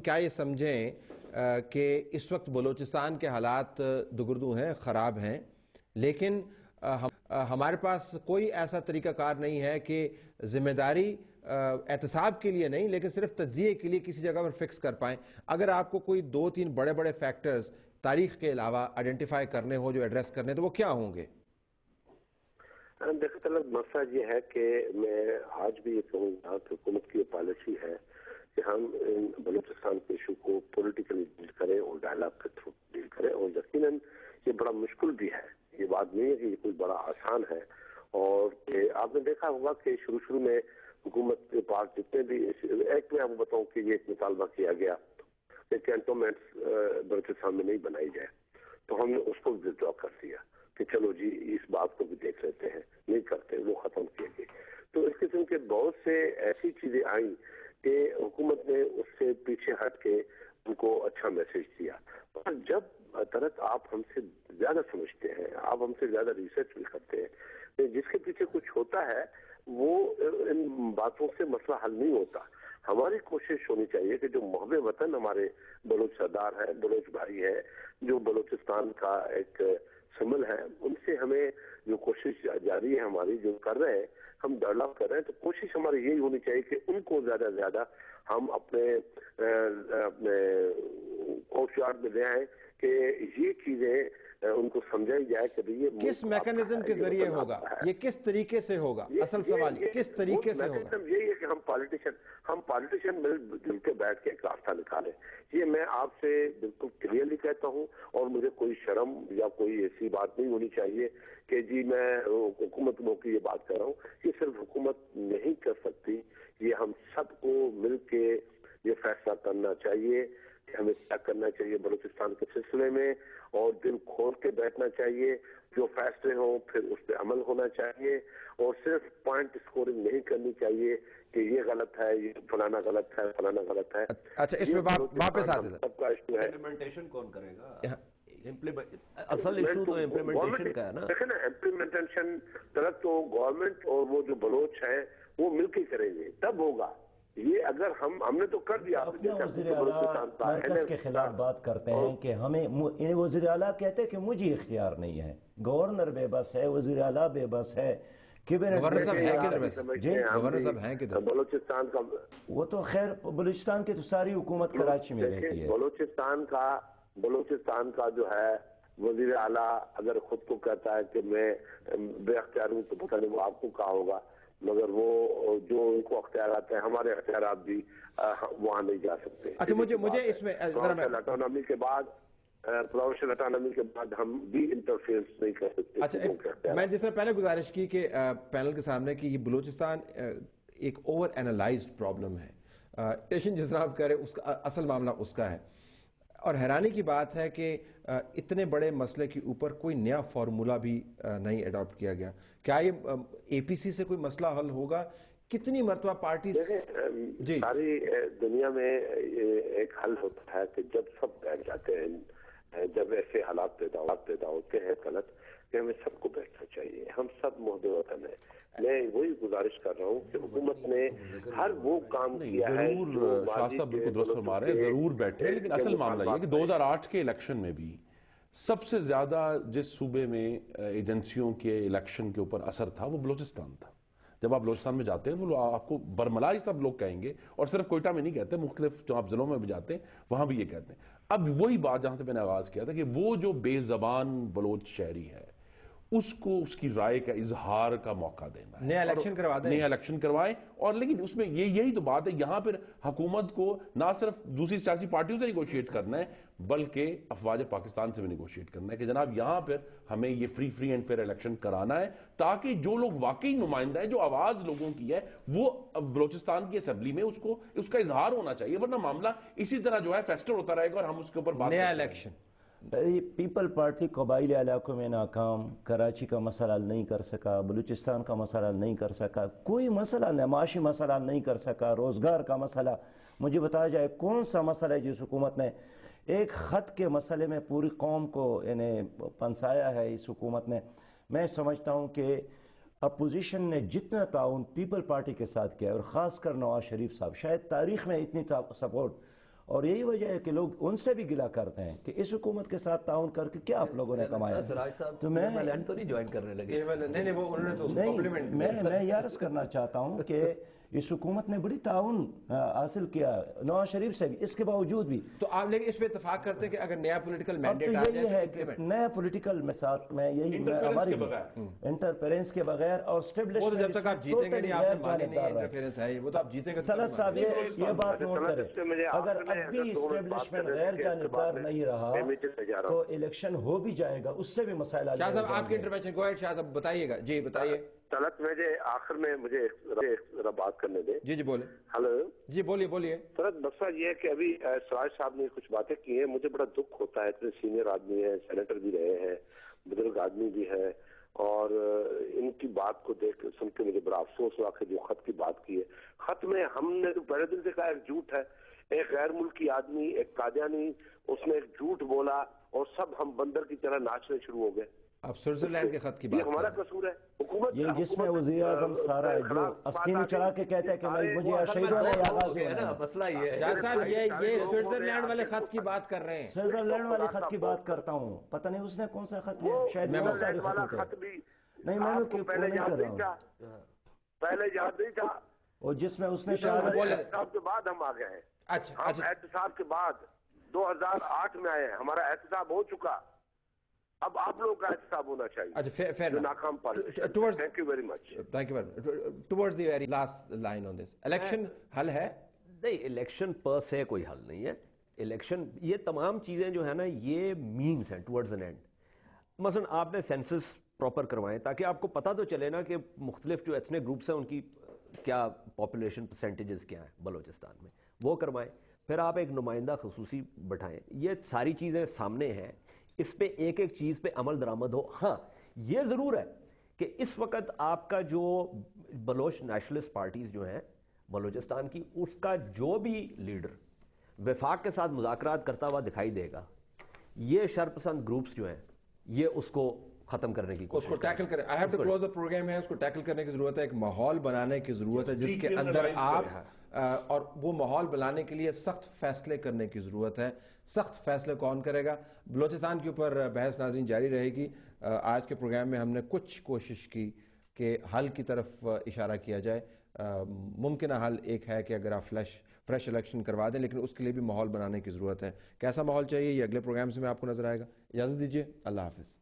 کیا یہ سمجھیں کہ اس وقت بلوچستان کے حالات دگردو ہیں، خراب ہیں، لیکن ہمارے پاس کوئی ایسا طریقہ کار نہیں ہے کہ ذمہ داری احتساب کے لیے نہیں لیکن صرف تجزیے کے لیے کسی جگہ پر فکس کر پائیں؟ اگر آپ کو کوئی 2-3 بڑے بڑے فیکٹرز تاریخ کے علاوہ آئیڈینٹیفائی کرنے ہو جو ایڈریس کرنے تو وہ کیا ہوں گے؟ دیکھیں طلب مسئلہ یہ ہے کہ میں آج بھی یہ کہوں گا کہ حکومت کی یہ پالیسی ہے کہ ہم بلوچستان کے ایشو کو پولیٹیکلی ڈیل کریں اور ڈائلاگ کے تھرو ڈیل کریں، اور یقیناً یہ بڑا مشکل بھی ہے، یہ بات نہیں ہے کہ یہ کوئی بڑا آسان ہے۔ اور آپ نے دیکھا ہوگا کہ شروع میں حکومت کے پاس جتنے بھی ایک میں آپ کو بتاؤں کہ یہ ایک مطالبہ کیا گیا کہ کینٹونمنٹس بلوچستان میں نہیں بنائی جائے، تو ہم نے اس کو ودرا کر دیا کہ چلو جی اس بات کو بھی دیکھ لیتے ہیں، نہیں کرتے، وہ ختم کیے گئے۔ تو اس قسم کے بہت سے ایسی چیزیں آئیں کہ حکومت نے اس سے پیچھے ہٹ کے ان کو اچھا میسج دیا۔ اور جب طرح آپ ہم سے زیادہ سمجھتے ہیں، آپ ہم سے زیادہ ریسرچ بھی کرتے ہیں، جس کے پیچھے کچھ ہوتا ہے وہ ان باتوں سے مسئلہ حل نہیں ہوتا۔ ہماری کوشش ہونی چاہیے کہ جو محب وطن ہمارے بلوچ سردار ہیں، بلوچ بھائی ہیں، جو بلوچستان کا ایک سمبل ہے، ان سے ہمیں جو کوشش جاری ہے ہماری، جو کر رہے ہیں ہم ڈیولپ کر رہے ہیں، تو کوشش ہماری یہی ہونی چاہیے کہ ان کو زیادہ سے زیادہ ہم اپنے کوش یارڈ میں لے آئیں کہ یہ چیزیں ان کو سمجھائی جائے کہ یہ کس میکنزم کے ذریعے ہوگا، یہ کس طریقے سے ہوگا؟ اصل سوال یہ کس طریقے سے ہوگا؟ یہی ہے کہ ہم پالیٹیشین مل جل کے بیٹھ کے ایک راستہ نکالیں۔ یہ میں آپ سے بالکل کلیئرلی کہتا ہوں، اور مجھے کوئی شرم یا کوئی ایسی بات نہیں ہونی چاہیے کہ جی میں حکومت کی یہ بات کر رہا ہوں۔ یہ صرف حکومت نہیں کر سکتی، یہ ہم سب کو مل کے یہ فیصلہ کرنا چاہیے کہ ہمیں کیا کرنا چاہیے بلوچستان کے سلسلے میں، اور دل کھول کے بیٹھنا چاہیے، جو فیصلے ہوں پھر اس پہ عمل ہونا چاہیے، اور صرف پوائنٹ اسکورنگ نہیں کرنی چاہیے کہ یہ غلط ہے، یہ فلانا غلط ہے، فلانا غلط ہے۔ اچھا، اس میں واپس آتے ہیں، سب کا ایشو ہے، امپلیمنٹیشن کون کرے گا؟ اصل ایشو تو امپلیمنٹیشن کا ہے نا۔ دیکھیں نا، امپلیمنٹیشن طرف تو گورنمنٹ اور وہ جو بلوچ ہیں وہ مل کے کریں گے، تب ہوگا۔ یہ اگر ہم نے تو کر دیا۔ اپنے وزیر اعلیٰ مرکز کے خلاف بات کرتے ہیں کہ ہمیں، وزیر اعلیٰ کہتے ہیں کہ مجھے اختیار نہیں ہے، گورنر بے بس ہے، وزیر اعلیٰ بے بس ہے، گورنر صاحب ہیں کدھر ویسے؟ جی گورنر صاحب ہیں کدھر؟ بلوچستان کا وہ تو خیر بلوچستان کی تو ساری حکومت کراچی میں رہتی ہے۔ بلوچستان کا جو ہے وزیر اعلیٰ اگر خود کو کہتا ہے کہ میں بے اختیار ہوں، تو پتہ نہیں وہ آپ کو کہا ہوگا، مگر وہ جو ان کو اختیارات ہیں، ہمارے اختیارات بھی وہاں نہیں جا سکتے۔ اچھا، مجھے اس میں اٹانومی کے بعد پروونشل اٹانومی کے بعد ہم بھی انٹرفیئرنس نہیں کر سکتے۔ اچھا، میں جس طرح پہلے گزارش کی کہ پینل کے سامنے کہ یہ بلوچستان ایک اوور اینالائزڈ پرابلم ہے، جس طرح آپ کہہ رہے اس کا اصل معاملہ اس کا ہے، اور حیرانی کی بات ہے کہ اتنے بڑے مسئلے کے اوپر کوئی نیا فارمولہ بھی نہیں اڈاپٹ کیا گیا۔ کیا یہ اے پی سی سے کوئی مسئلہ حل ہوگا؟ کتنی مرتبہ پارٹی جی ساری دنیا میں ایک حل ہوتا ہے کہ جب سب بیٹھ جاتے ہیں، جب ایسے حالات پیدا ہوتے ہیں غلط، کہ ہمیں سب کو بیٹھنا چاہیے، ہم سب محب وطن ہیں۔ میں وہی گزارش کر رہا ہوں کہ حکومت نے ہر وہ کام کیا ہے، ضرور شاہ صاحب بالکل درست فرما رہے ہیں، ضرور بیٹھے، لیکن اصل معاملہ یہ کہ 2008 کے الیکشن میں بھی سب سے زیادہ جس صوبے میں ایجنسیوں کے الیکشن کے اوپر اثر تھا وہ بلوچستان تھا۔ جب آپ بلوچستان میں جاتے ہیں وہ آپ کو برملا ہی سب لوگ کہیں گے، اور صرف کوئٹہ میں نہیں کہتے، مختلف جو آپ ضلعوں میں بھی جاتے ہیں وہاں بھی یہ کہتے ہیں۔ اب وہی بات جہاں سے میں نے آغاز کیا تھا کہ وہ جو بے زبان بلوچ شہری ہے اس کو اس کی رائے کا اظہار کا موقع دینا ہے، نیا الیکشن کروا دیں، نیا الیکشن کروائیں، اور لیکن اس میں یہی تو بات ہے، یہاں پر حکومت کو نہ صرف دوسری سیاسی پارٹیوں سے نیگوشیٹ کرنا ہے بلکہ افواج پاکستان سے بھی نیگوشیٹ کرنا ہے کہ جناب یہاں پر ہمیں یہ فری اینڈ فیئر الیکشن کرانا ہے، تاکہ جو لوگ واقعی نمائندہ ہیں، جو آواز لوگوں کی ہے، وہ بلوچستان کی اسمبلی میں اس کا اظہار ہونا چاہیے، ورنہ معاملہ اسی طرح جو ہے فیسٹر ہوتا رہے گا اور ہم اس کے اوپر بات نیا الیکشن۔ پیپل پارٹی قبائلی علاقوں میں ناکام، کراچی کا مسئلہ حل نہیں کر سکا، بلوچستان کا مسئلہ حل نہیں کر سکا، کوئی مسئلہ معاشی مسئلہ حل نہیں کر سکا، روزگار کا مسئلہ، مجھے بتایا جائے کون سا مسئلہ ہے جس حکومت نے ایک خط کے مسئلے میں پوری قوم کو پنسایا ہے اس حکومت نے۔ میں سمجھتا ہوں کہ اپوزیشن نے جتنا تعاون پیپل پارٹی کے ساتھ کیا، اور خاص کر نواز شریف صاحب، شاید تاریخ میں اتنی سپورٹ اور یہی وجہ ہے کہ لوگ ان سے بھی گلا کرتے ہیں کہ اس حکومت کے ساتھ تعاون کر کے کیا آپ لوگوں نے کمایا. تو میں لینڈ تو نہیں جوائن کرنے لگے. نہیں وہ انہوں نے تو نہیں، میں یہ عرض کرنا چاہتا ہوں کہ اس حکومت نے بڑی تعاون حاصل کیا نواز شریف سے بھی، اس کے باوجود بھی. تو آپ لیکن اس پہ اتفاق کرتے ہیں کہ اگر نیا پولیٹیکل اب مینڈیٹ تو آ یہی ہے جائے کہ نیا پولیٹیکل میں ساتھ میں یہی ہماری انٹرفیرنس کے بغیر اور وہ تو جب تک آپ جیتیں گے نہیں، آپ نے مانی نہیں انٹرفیرنس ہے، وہ تو آپ جیتیں گے. طلعت صاحب یہ بات نوٹ کریں، اگر اب بھی اسٹیبلشمنٹ غیر جانبدار نہیں رہا تو الیکشن ہو بھی جائے گا، اس سے بھی مسائل. شاہ صاحب آپ کی انٹرونشن کو ہے، شاہ صاحب بتائیے گا. جی بتائیے. طلعت آخر میں مجھے ذرا بات کرنے دیں. جی بولے. ہلو جی بولیے. طلعت مسئلہ یہ ہے کہ ابھی سراج صاحب نے کچھ باتیں کی ہیں، مجھے بڑا دکھ ہوتا ہے. اتنے سینئر آدمی ہیں، سینیٹر بھی رہے ہیں، بزرگ آدمی بھی ہیں، اور ان کی بات کو دیکھ سن کے مجھے بڑا افسوس ہوا کہ جو خط کی بات کی ہے، خط میں ہم نے تو پہلے دن سے کہا ایک جھوٹ ہے. ایک غیر ملکی آدمی، ایک قادیانی، اس نے ایک جھوٹ بولا اور سب ہم بندر کی طرح ناچنے شروع ہو گئے. اب سوئٹزرلینڈ کے خط کی بات، یہ ہمارا قصور ہے. حکومت یہ جس میں وزیر اعظم سارا ہے جو استینی چڑھا کے کہتا ہے کہ مجھے شہیدوں نے آغاز ہونا. مسئلہ یہ ہے شاہ صاحب یہ سوئٹزرلینڈ والے خط کی بات کر رہے ہیں. سوئٹزرلینڈ والے خط کی بات کرتا ہوں، پتہ نہیں اس نے کون سا خط لیا، شاید بہت سارے خط ہوتے ہیں. نہیں میں نہیں کر رہا ہوں. پہلے یاد نہیں تھا، اور جس میں اس نے شہادت احتساب کے بعد ہم آ گئے ہیں. اچھا ہم احتساب کے بعد 2008 میں آئے ہیں، ہمارا احتساب ہو چکا، اب آپ لوگوں کا احتساب ہونا چاہیے. اچھا فیر ناکام policy. Thank you very much. Towards the very last line on this. Election حل ہے؟ نہیں، الیکشن پر سے کوئی حل نہیں ہے. الیکشن یہ تمام چیزیں جو ہے نا یہ مینز ہیں ٹورڈز این اینڈ. مثلا آپ نے سینسس پراپر کروائیں تاکہ آپ کو پتہ تو چلے نا کہ مختلف جو ایتھنک گروپس ہیں ان کی کیا پاپولیشن پرسنٹیجز کیا ہیں بلوچستان میں، وہ کروائیں. پھر آپ ایک نمائندہ خصوصی بٹھائیں. یہ ساری چیزیں سامنے ہیں، اس پہ ایک ایک چیز پہ عمل درآمد ہو. ہاں یہ ضرور ہے کہ اس وقت آپ کا جو بلوچ نیشنلسٹ پارٹیز جو ہیں بلوچستان کی، اس کا جو بھی لیڈر وفاق کے ساتھ مذاکرات کرتا ہوا دکھائی دے گا، یہ شرپسند گروپس جو ہیں یہ اس کو ختم کرنے کی کوشش، اس کو ٹیکل کریں. I have to close the program ہے، اس کو ٹیکل کرنے کی ضرورت ہے. ایک ماحول بنانے کی ضرورت ہے جس کے اندر آپ اور وہ ماحول بنانے کے لیے سخت فیصلے کرنے کی ضرورت ہے. سخت فیصلے کون کرے گا؟ بلوچستان کے اوپر بحث ناظرین جاری رہے گی. آج کے پروگرام میں ہم نے کچھ کوشش کی کہ حل کی طرف اشارہ کیا جائے. ممکنہ حل ایک ہے کہ اگر آپ فریش الیکشن کروا دیں، لیکن اس کے لیے بھی ماحول بنانے کی ضرورت ہے. کیسا ماحول چاہیے یہ اگلے پروگرام سے میں آپ کو نظر آئے گا. اجازت دیجیے، اللہ حافظ.